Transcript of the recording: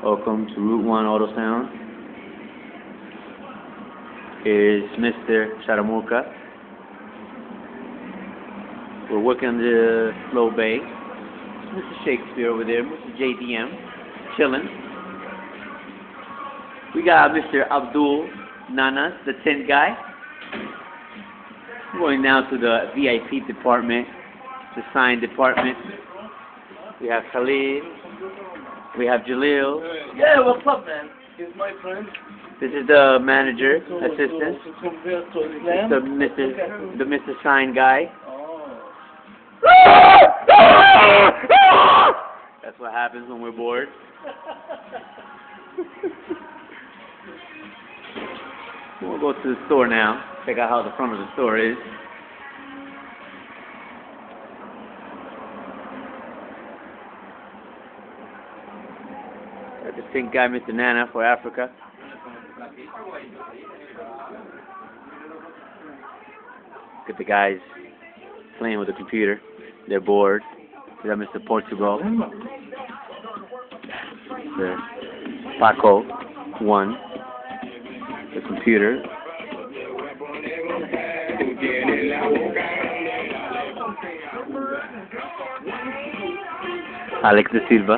Welcome to Route 1 Auto Sound. Is Mr. Sharamurka. We're working on the slow bay. Mr. Shakespeare over there, Mr. JDM, chilling. We got Mr. Abdul Nanas, the tent guy. Going down to the VIP department, the sign department. We have Khalid. We have Jalil. Yeah, what's up, man? He's my friend. This is the manager, assistant. The Mr. Sign guy. That's what happens when we're bored. We'll go to the store now. Check out how the front of the store is. Got the distinct guy, Mr. Nana, for Africa. Look at the guys playing with the computer. They're bored. We got Mr. Portugal. Mr. Paco 1. The computer. Alex de Silva.